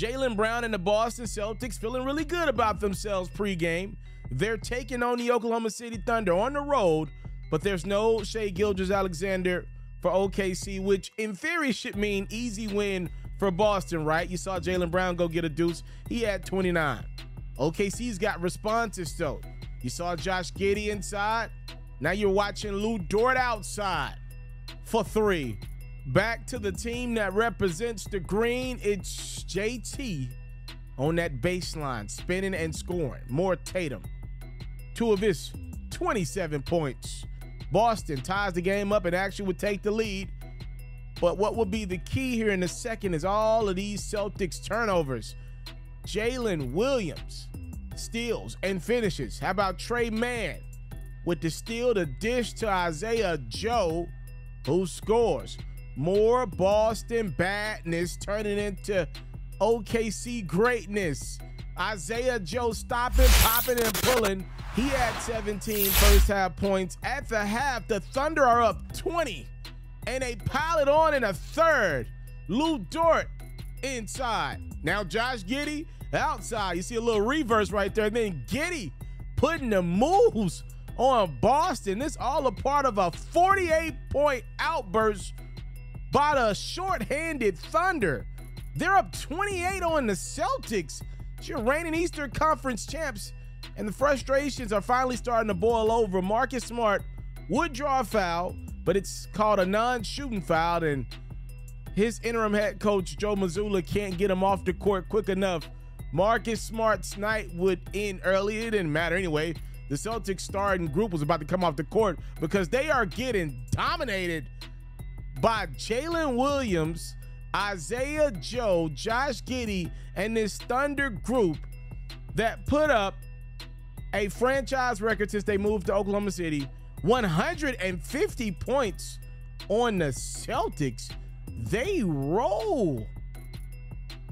Jaylen Brown and the Boston Celtics feeling really good about themselves pregame. They're taking on the Oklahoma City Thunder on the road, but there's no Shai Gilgeous-Alexander for OKC, which in theory should mean easy win for Boston, right? You saw Jaylen Brown go get a deuce. He had 29. OKC's got responses, though. You saw Josh Giddey inside. Now you're watching Lou Dort outside for 3. Back to the team that represents the green. It's JT on that baseline, spinning and scoring. More Tatum. 2 of his 27 points. Boston ties the game up and actually would take the lead. But what will be the key here in the second is all of these Celtics turnovers. Jalen Williams steals and finishes. How about Trey Mann with the steal, the dish to Isaiah Joe, who scores. More Boston badness turning into OKC greatness. Isaiah Joe stopping, popping, and pulling. He had 17 first half points. At the half, the Thunder are up 20, and they pile it on in a third. Lou Dort inside. Now Josh Giddey outside. You see a little reverse right there. And then Giddey putting the moves on Boston. This all a part of a 48-point outburst by the short-handed Thunder. They're up 28 on the Celtics. It's your reigning Eastern Conference champs, and the frustrations are finally starting to boil over. Marcus Smart would draw a foul, but it's called a non-shooting foul, and his interim head coach, Joe Mazzulla, can't get him off the court quick enough. Marcus Smart's night would end early. It didn't matter anyway. The Celtics starting group was about to come off the court because they are getting dominated by Jalen Williams, Isaiah Joe, Josh Giddey, and this Thunder group that put up a franchise record since they moved to Oklahoma City, 150 points on the Celtics. They roll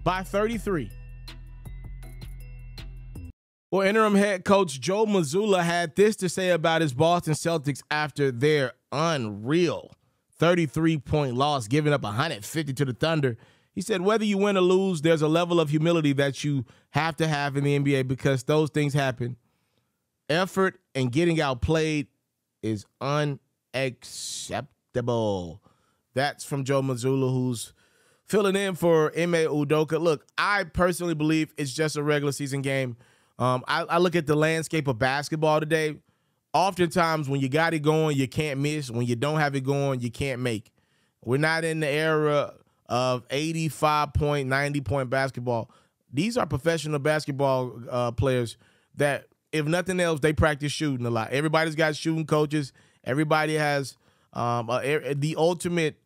by 33. Well, interim head coach Joe Mazzulla had this to say about his Boston Celtics after their unreal 33-point loss, giving up 150 to the Thunder. He said, whether you win or lose, there's a level of humility that you have to have in the NBA because those things happen. Effort and getting outplayed is unacceptable. That's from Joe Mazzulla, who's filling in for Ime Udoka. Look, I personally believe it's just a regular season game. I look at the landscape of basketball today. Oftentimes, when you got it going, you can't miss. When you don't have it going, you can't make. We're not in the era of 85-point, 90-point basketball. These are professional basketball players that, if nothing else, they practice shooting a lot. Everybody's got shooting coaches. Everybody has the ultimate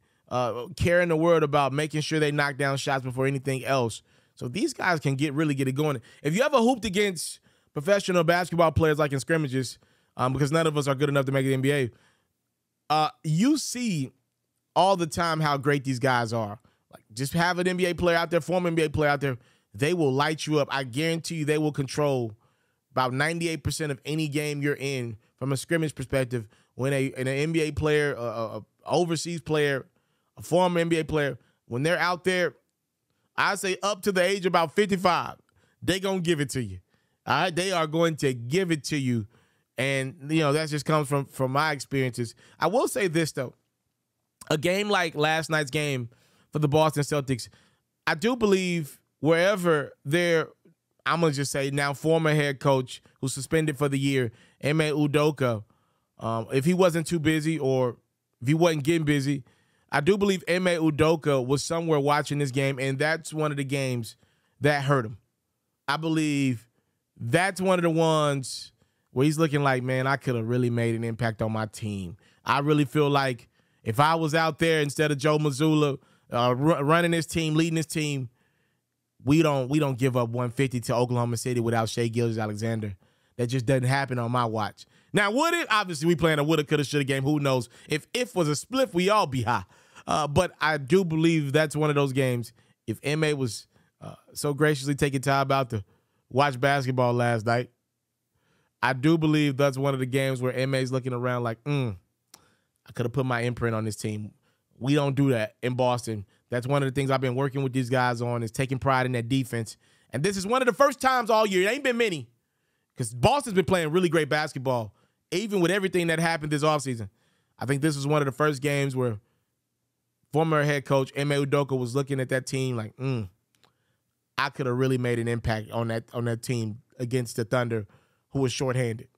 care in the world about making sure they knock down shots before anything else. So these guys can really get it going. If you ever hooped against professional basketball players like in scrimmages, because none of us are good enough to make the NBA, you see all the time how great these guys are. Like, just have an NBA player out there, former NBA player out there, they will light you up. I guarantee you they will control about 98% of any game you're in from a scrimmage perspective. When an NBA player, a overseas player, a former NBA player, when they're out there, I say up to the age of about 55, they going to give it to you. All right? They are going to give it to you. And, you know, that just comes from my experiences. I will say this, though. A game like last night's game for the Boston Celtics, I do believe wherever they're, I'm going to just say now former head coach who's suspended for the year, Ime Udoka, if he wasn't too busy or if he wasn't getting busy, I do believe Ime Udoka was somewhere watching this game, and that's one of the games that hurt him. I believe that's one of the ones where he's looking like, man, I could have really made an impact on my team. I really feel like if I was out there instead of Joe Mazzulla running his team, leading his team, we don't give up 150 to Oklahoma City without Shai Gilgeous-Alexander. That just doesn't happen on my watch. Now, would it? Obviously, we playing a woulda, coulda, shoulda game. Who knows? If was a split, we all be high. But I do believe that's one of those games. If M.A. was so graciously taking time out to watch basketball last night, I do believe that's one of the games where M.A.'s looking around like, I could have put my imprint on this team. We don't do that in Boston. That's one of the things I've been working with these guys on, is taking pride in that defense. And this is one of the first times all year, it ain't been many, because Boston's been playing really great basketball, even with everything that happened this offseason. I think this was one of the first games where former head coach Ime Udoka was looking at that team like, I could have really made an impact on that team against the Thunder, who was shorthanded.